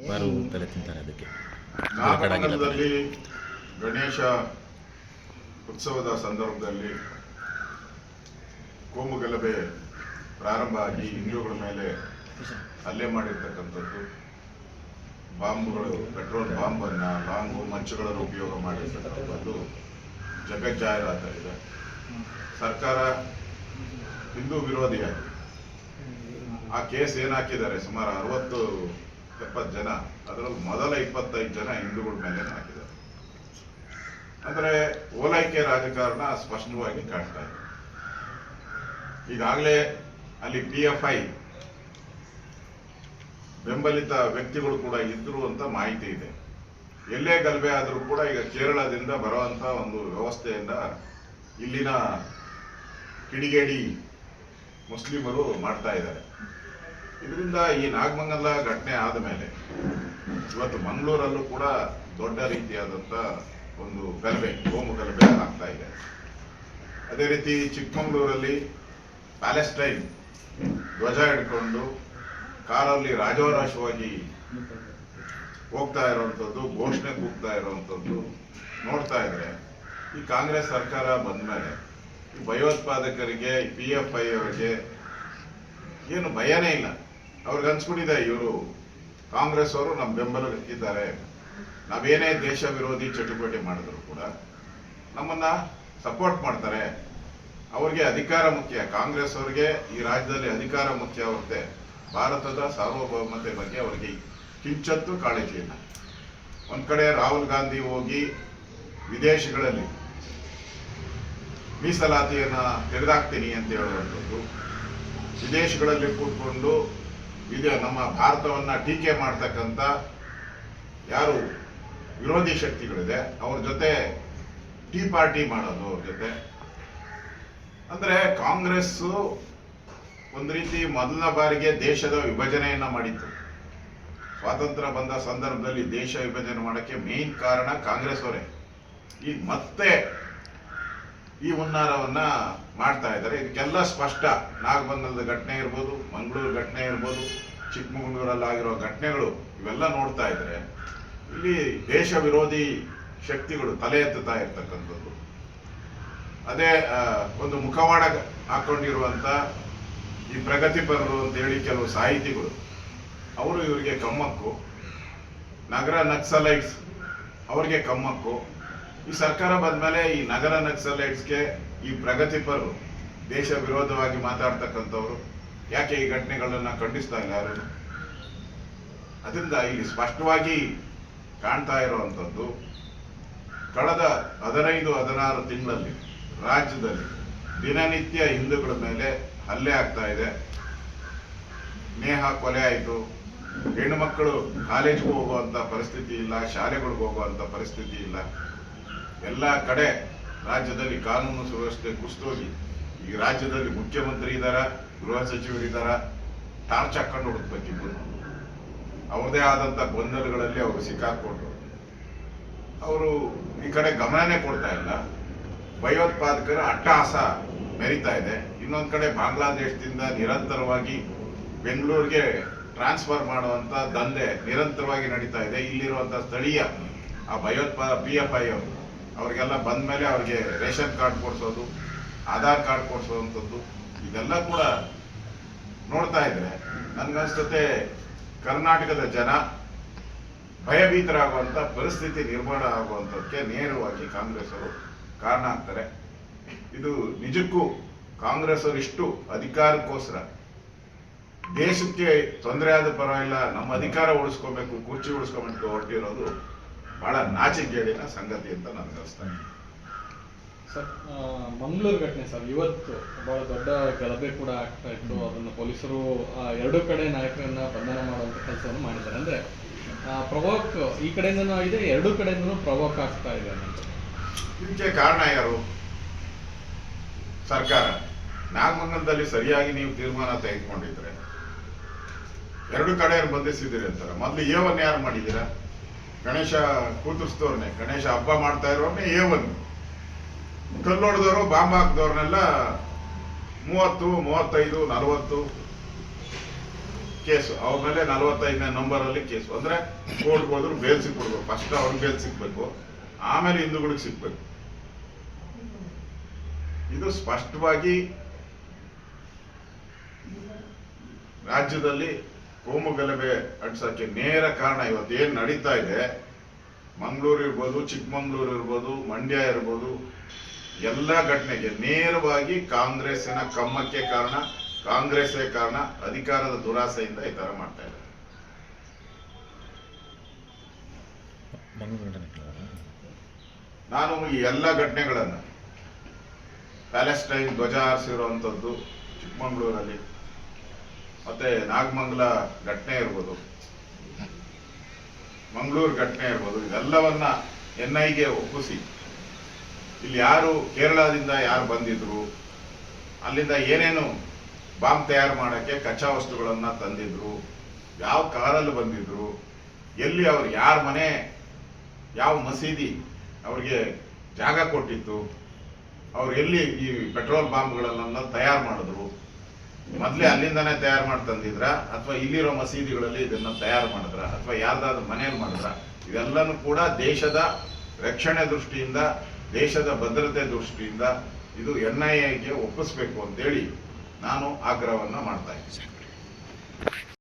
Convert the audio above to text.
ಬಾರು ತಲೆ ತಿಂತಾರೆ. ಅದಕ್ಕೆ ನಾಗಮಂಗಲದಲ್ಲಿ ಗಣೇಶ ಉತ್ಸವದ ಸಂದರ್ಭದಲ್ಲಿ ಕೋಮು ಗಲಭೆ ಪ್ರಾರಂಭ ಆಗಿ ಹಿಂದೂಗಳ ಮೇಲೆ ಹಲ್ಲೆ ಮಾಡಿರ್ತಕ್ಕಂಥದ್ದು, ಬಾಂಬ್ಗಳು, ಪೆಟ್ರೋಲ್ ಬಾಂಬನ್ನು, ಲಾಂಗು, ಮಂಚುಗಳನ್ನು ಉಪಯೋಗ ಮಾಡಿರ್ತಕ್ಕಂಥದ್ದು ಜಗಜ್ಜಾಹೀರಾತಾಗಿದೆ. ಸರ್ಕಾರ ಹಿಂದೂ ವಿರೋಧಿಯಾಗಿ ಆ ಕೇಸ್ ಏನು ಹಾಕಿದ್ದಾರೆ, ಸುಮಾರು 60-70 ಜನ, ಅದರಲ್ಲಿ ಮೊದಲ 25 ಜನ ಹಿಂದೂಗಳ ಮೇಲೆ ಹಾಕಿದ್ದಾರೆ. ಅಂದರೆ ಓಲೈಕೆ ರಾಜಕಾರಣ ಸ್ಪಷ್ಟವಾಗಿ ಕಾಣ್ತಾ ಇದೆ. ಈಗಾಗಲೇ ಅಲ್ಲಿ PFI ಬೆಂಬಲಿತ ವ್ಯಕ್ತಿಗಳು ಕೂಡ ಇದ್ರು ಅಂತ ಮಾಹಿತಿ ಇದೆ. ಎಲ್ಲೇ ಗಲಭೆ ಆದರೂ ಕೂಡ ಈಗ ಕೇರಳದಿಂದ ಬರುವಂತ ಒಂದು ವ್ಯವಸ್ಥೆಯಿಂದ ಇಲ್ಲಿನ ಕಿಡಿಗೇಡಿ ಮುಸ್ಲಿಮರು ಮಾಡ್ತಾ ಇದ್ದಾರೆ. ಇದರಿಂದ ಈ ನಾಗಮಂಗಲ ಘಟನೆ ಆದ ಮೇಲೆ ಇವತ್ತು ಮಂಗಳೂರಲ್ಲೂ ಕೂಡ ದೊಡ್ಡ ರೀತಿಯಾದಂಥ ಒಂದು ಗಲಭೆ, ಕೋಮು ಗಲಭೆ ಆಗ್ತಾ ಇದೆ. ಅದೇ ರೀತಿ ಚಿಕ್ಕಮಗಳೂರಲ್ಲಿ ಪ್ಯಾಲೆಸ್ಟೈನ್ ಧ್ವಜ ಹಿಡ್ಕೊಂಡು ಕಾರಲ್ಲಿ ರಾಜಾರೋಷವಾಗಿ ಹೋಗ್ತಾ ಇರುವಂಥದ್ದು, ಘೋಷಣೆ ಕೂಗ್ತಾ ಇರುವಂಥದ್ದು ನೋಡ್ತಾ ಇದ್ರೆ ಈ ಕಾಂಗ್ರೆಸ್ ಸರ್ಕಾರ ಬಂದ ಮೇಲೆ ಭಯೋತ್ಪಾದಕರಿಗೆ, PFI ಅವರಿಗೆ ಏನು ಭಯನೇ ಇಲ್ಲ. ಅವ್ರಿಗೆ ಅನ್ಸ್ಬಿಟ್ಟಿದೆ, ಇವರು ಕಾಂಗ್ರೆಸ್ ಅವರು ನಮ್ಮ ಬೆಂಬಲ ಇದ್ದಾರೆ, ನಾವೇನೇ ದೇಶ ವಿರೋಧಿ ಚಟುವಟಿಕೆ ಮಾಡಿದ್ರು ಕೂಡ ನಮ್ಮನ್ನ ಸಪೋರ್ಟ್ ಮಾಡ್ತಾರೆ. ಅವ್ರಿಗೆ ಅಧಿಕಾರ ಮುಖ್ಯ, ಕಾಂಗ್ರೆಸ್ ಅವರಿಗೆ ಈ ರಾಜ್ಯದಲ್ಲಿ ಅಧಿಕಾರ ಮುಖ್ಯ ಹೊರತೆ ಭಾರತದ ಸಾರ್ವಭೌಮತೆ ಬಗ್ಗೆ ಅವರಿಗೆ ಕಿಂಚತ್ತೂ ಕಾಳಜಿ ಇಲ್ಲ. ಒಂದ್ ಕಡೆ ರಾಹುಲ್ ಗಾಂಧಿ ಹೋಗಿ ವಿದೇಶಗಳಲ್ಲಿ ಮೀಸಲಾತಿಯನ್ನ ತೆಗೆದಾಕ್ತೀನಿ ಅಂತ ಹೇಳುವಂಥದ್ದು, ವಿದೇಶಗಳಲ್ಲಿ ಕೂತ್ಕೊಂಡು ನಮ್ಮ ಭಾರತವನ್ನ ಟೀಕೆ ಮಾಡ್ತಕ್ಕಂಥ ಯಾರು ವಿರೋಧಿ ಶಕ್ತಿಗಳಿದೆ ಅವ್ರ ಜೊತೆ ಟೀ ಪಾರ್ಟಿ ಮಾಡೋದು, ಅವ್ರ ಜೊತೆ. ಅಂದ್ರೆ ಕಾಂಗ್ರೆಸ್ ಒಂದು ರೀತಿ ಮೊದಲ ಬಾರಿಗೆ ದೇಶದ ವಿಭಜನೆಯನ್ನ ಮಾಡಿತ್ತು. ಸ್ವಾತಂತ್ರ್ಯ ಬಂದ ಸಂದರ್ಭದಲ್ಲಿ ದೇಶ ವಿಭಜನೆ ಮಾಡಕ್ಕೆ ಮೇನ್ ಕಾರಣ ಕಾಂಗ್ರೆಸ್ ಅವರೇ. ಈಗ ಮತ್ತೆ ಈ ಹುನ್ನಾರವನ್ನ ಮಾಡ್ತಾ ಇದ್ದಾರೆ. ಇದಕ್ಕೆಲ್ಲ ಸ್ಪಷ್ಟ ನಾಗಮಂಗಲದ ಘಟನೆ ಇರ್ಬೋದು, ಮಂಗಳೂರು ಘಟನೆ ಇರ್ಬೋದು, ಚಿಕ್ಕಮಗಳೂರಲ್ಲಿ ಆಗಿರೋ ಘಟನೆಗಳು, ಇವೆಲ್ಲ ನೋಡ್ತಾ ಇದ್ರೆ ಇಲ್ಲಿ ದೇಶ ವಿರೋಧಿ ಶಕ್ತಿಗಳು ತಲೆ ಎತ್ತುತ್ತಾ ಇರ್ತಕ್ಕಂಥದ್ದು. ಅದೇ ಒಂದು ಮುಖವಾಡ ಹಾಕೊಂಡಿರುವಂತ ಈ ಪ್ರಗತಿಪರರು ಅಂತ ಹೇಳಿ ಕೆಲವು ಸಾಹಿತಿಗಳು, ಅವರು ಇವರಿಗೆ ಕಮ್ಮಕ್ಕು, ನಗರ ನಕ್ಸಲೈಟ್ಸ್ ಅವ್ರಿಗೆ ಕಮ್ಮಕ್ಕು. ಈ ಸರ್ಕಾರ ಬಂದ್ಮೇಲೆ ಈ ನಗರ ನಕ್ಸಲೈಟ್ಸ್ಗೆ ಈ ಪ್ರಗತಿಪರರು ದೇಶ ವಿರೋಧವಾಗಿ ಮಾತಾಡ್ತಕ್ಕಂಥವ್ರು ಯಾಕೆ ಈ ಘಟನೆಗಳನ್ನ ಖಂಡಿಸ್ತಾ ಇಲ್ಲ ಯಾರು? ಅದರಿಂದ ಇಲ್ಲಿ ಸ್ಪಷ್ಟವಾಗಿ ಕಾಣ್ತಾ ಇರುವಂಥದ್ದು, ಕಳೆದ 15-16 ತಿಂಗಳಲ್ಲಿ ರಾಜ್ಯದಲ್ಲಿ ದಿನನಿತ್ಯ ಹಿಂದೂಗಳ ಮೇಲೆ ಹಲ್ಲೆ ಆಗ್ತಾ ಇದೆ. ನೇಹ ಕೊಲೆ ಆಯಿತು, ಹೆಣ್ಣು ಮಕ್ಕಳು ಕಾಲೇಜ್ಗೆ ಹೋಗುವಂತ ಪರಿಸ್ಥಿತಿ ಇಲ್ಲ, ಶಾಲೆಗಳಿಗೆ ಹೋಗುವಂತ ಪರಿಸ್ಥಿತಿ ಇಲ್ಲ. ಎಲ್ಲ ಕಡೆ ರಾಜ್ಯದಲ್ಲಿ ಕಾನೂನು ಸುವ್ಯವಸ್ಥೆ ಕುಸಿದೋಗಿ ಈ ರಾಜ್ಯದಲ್ಲಿ ಮುಖ್ಯಮಂತ್ರಿ ಇದ್ದಾರ, ಗೃಹ ಸಚಿವರಿದ್ದಾರ, ಟಾರ್ಚ್ ಹಾಕೊಂಡು ಹುಡುಕ್ಬೇಕಿದ್ರು. ಅವ್ರದೇ ಆದಂತ ಗೊಂದಲಗಳಲ್ಲಿ ಅವರು ಸಿಕ್ಕಾಕೊಂಡ್ರು. ಅವರು ಈ ಕಡೆ ಗಮನನೇ ಕೊಡ್ತಾ ಇಲ್ಲ. ಭಯೋತ್ಪಾದಕರ ಅಟ್ಟಹಾಸ ಮೆರಿತಾ ಇದೆ. ಇನ್ನೊಂದ್ ಕಡೆ ಬಾಂಗ್ಲಾದೇಶದಿಂದ ನಿರಂತರವಾಗಿ ಬೆಂಗಳೂರಿಗೆ ಟ್ರಾನ್ಸ್ಫರ್ ಮಾಡುವಂತ ದಂಧೆ ನಿರಂತರವಾಗಿ ನಡೀತಾ ಇದೆ. ಇಲ್ಲಿರುವಂತ ಸ್ಥಳೀಯ ಆ PFI ಅವರು ಅವ್ರಿಗೆಲ್ಲ ಬಂದ ಮೇಲೆ ಅವ್ರಿಗೆ ರೇಷನ್ ಕಾರ್ಡ್ ಕೊಡ್ಸೋದು, ಆಧಾರ್ ಕಾರ್ಡ್ ಕೊಡ್ಸೋವಂಥದ್ದು, ಇದೆಲ್ಲ ಕೂಡ ನೋಡ್ತಾ ಇದ್ರೆ ನನ್ಗನ್ಸುತ್ತೆ ಕರ್ನಾಟಕದ ಜನ ಭಯಭೀತರಾಗುವಂತ ಪರಿಸ್ಥಿತಿ ನಿರ್ಮಾಣ ಆಗುವಂಥದ್ದಕ್ಕೆ ನೇರವಾಗಿ ಕಾಂಗ್ರೆಸ್ ಅವರು ಕಾರಣ ಆಗ್ತಾರೆ. ಇದು ನಿಜಕ್ಕೂ ಕಾಂಗ್ರೆಸ್ ಅವರು ಇಷ್ಟು ಅಧಿಕಾರಕ್ಕೋಸ್ಕರ ದೇಶಕ್ಕೆ ತೊಂದರೆ ಆದ ಪರವಾಗಿಲ್ಲ, ನಮ್ಮ ಅಧಿಕಾರ ಉಳಿಸ್ಕೋಬೇಕು, ಕುರ್ಚಿ ಉಳಿಸ್ಕೋಬೇಕು ಹೊರಟಿರೋದು ಬಹಳ ನಾಚಿಕೆಗೇಡಿನ ಸಂಗತಿ ಅಂತ ನನಗೆ ಅನಿಸ್ತಾ ಇದೆ. ಸರ್, ಮಂಗಳೂರು ಘಟನೆ ಸರ್, ಇವತ್ತು ಬಹಳ ದೊಡ್ಡ ಗಲಭೆ ಕೂಡ ಆಗ್ತಾ ಇತ್ತು. ಅದನ್ನು ಪೊಲೀಸರು ಎರಡೂ ಕಡೆ ನಾಯಕರನ್ನ ಬಂಧನ ಮಾಡುವಂತ ಕೆಲಸವನ್ನು ಮಾಡಿದ್ದಾರೆ. ಅಂದ್ರೆ ಪ್ರವೋಕ್ ಈ ಕಡೆಯಿಂದನೂ ಆಗಿದೆ, ಎರಡೂ ಕಡೆಯಿಂದನೂ ಪ್ರವೋಕ್ ಆಗ್ತಾ ಇದೆ. ಇದಕ್ಕೆ ಕಾರಣ ಯಾರು? ಸರ್ಕಾರ. ನಾಗಮಂಗಲದಲ್ಲಿ ಸರಿಯಾಗಿ ನೀವು ತೀರ್ಮಾನ ತೆಗೆದುಕೊಂಡಿದ್ರೆ ಎರಡು ಕಡೆ ಬಂಧಿಸಿದ್ದೀರಿ ಅಂತಾರೆ. ಮೊದಲು A1 ಯಾರು ಮಾಡಿದ್ದೀರಾ? ಗಣೇಶ ಕೂತರಿಸಿದವ್ರನ್ನೇ, ಗಣೇಶ ಹಬ್ಬ ಮಾಡ್ತಾ ಇರೋರ್ನೇ A1. ಕಲ್ಲೊಡೆದವರು, ಬಾಂಬ್ ಹಾಕಿದವ್ರನ್ನೆಲ್ಲ 30, 35, 40 ಕೇಸು ಅವ್ರ ಮೇಲೆ 45ನೇ ನಂಬರಲ್ಲಿ ಕೇಸು. ಅಂದ್ರೆ ಕೋರ್ಟ್ಗೆ ಹೋದ್ರು ಬೇಲ್ ಸಿಕ್ಬಿಡ್ಬೇಕು. ಫಸ್ಟ್ ಅವ್ರಿಗೆ ಬೇಲ್ ಸಿಕ್ಬೇಕು, ಆಮೇಲೆ ಹಿಂದೂಗಳಿಗೆ ಸಿಕ್ಬೇಕು. ಇದು ಸ್ಪಷ್ಟವಾಗಿ ರಾಜ್ಯದಲ್ಲಿ ಕೋಮು ಗಲಭೆ ಅಂಟಿಸೋಕ್ಕೆ ನೇರ ಕಾರಣ. ಇವತ್ತೇನು ನಡೀತಾ ಇದೆ, ಮಂಗಳೂರು ಇರ್ಬೋದು, ಚಿಕ್ಕಮಂಗ್ಳೂರು ಇರ್ಬೋದು, ಮಂಡ್ಯ ಇರ್ಬೋದು, ಎಲ್ಲ ಘಟನೆಗೆ ನೇರವಾಗಿ ಕಾಂಗ್ರೆಸ್ಸಿನ ಕಮ್ಮಕ್ಕೆ ಕಾರಣ, ಕಾಂಗ್ರೆಸ್ಸೇ ಕಾರಣ. ಅಧಿಕಾರದ ದುರಾಸೆಯಿಂದ ಈ ತರ ಮಾಡ್ತಾ ಇದ್ದಾರೆ. ನಾನು ಈ ಎಲ್ಲ ಘಟನೆಗಳನ್ನು, ಪ್ಯಾಲೆಸ್ಟೈನ್ ಧ್ವಜ ಹಾರಿಸಿರುವಂಥದ್ದು ಚಿಕ್ಕಮಂಗ್ಳೂರಲ್ಲಿ, ಮತ್ತೆ ನಾಗಮಂಗಲ ಘಟನೆ ಇರ್ಬೋದು, ಮಂಗಳೂರು ಘಟನೆ ಇರ್ಬೋದು, ಇದೆಲ್ಲವನ್ನ NIಗೆ ಒಪ್ಪಿಸಿ, ಇಲ್ಲಿ ಯಾರು ಕೇರಳದಿಂದ ಯಾರು ಬಂದಿದ್ರು, ಅಲ್ಲಿಂದ ಏನೇನು ಬಾಂಬ್ ತಯಾರು ಮಾಡೋಕ್ಕೆ ಕಚ್ಚಾ ವಸ್ತುಗಳನ್ನ ತಂದಿದ್ರು, ಯಾವ ಕಾರಲ್ಲಿ ಬಂದಿದ್ರು, ಎಲ್ಲಿ ಅವ್ರು ಯಾರ ಮನೆ, ಯಾವ ಮಸೀದಿ ಅವ್ರಿಗೆ ಜಾಗ ಕೊಟ್ಟಿತ್ತು, ಅವ್ರು ಎಲ್ಲಿ ಈ ಪೆಟ್ರೋಲ್ ಬಾಂಬ್ಗಳನ್ನೆಲ್ಲ ತಯಾರು ಮಾಡಿದ್ರು, ಮೊದಲೇ ಅಲ್ಲಿಂದಾನೇ ತಯಾರು ಮಾಡಿ ತಂದಿದ್ರ ಅಥವಾ ಇಲ್ಲಿರೋ ಮಸೀದಿಗಳಲ್ಲಿ ಇದನ್ನ ತಯಾರು ಮಾಡಿದ್ರ ಅಥವಾ ಯಾರ್ದಾದ್ರು ಮನೆಯಲ್ಲಿ ಮಾಡಿದ್ರ, ಇದೆಲ್ಲನೂ ಕೂಡ ದೇಶದ ರಕ್ಷಣೆ ದೃಷ್ಟಿಯಿಂದ, ದೇಶದ ಭದ್ರತೆ ದೃಷ್ಟಿಯಿಂದ ಇದು NIAಗೆ ಒಪ್ಪಿಸ್ಬೇಕು ಅಂತೇಳಿ ನಾನು ಆಗ್ರಹವನ್ನ ಮಾಡ್ತಾ ಇದ್ದೀನಿ.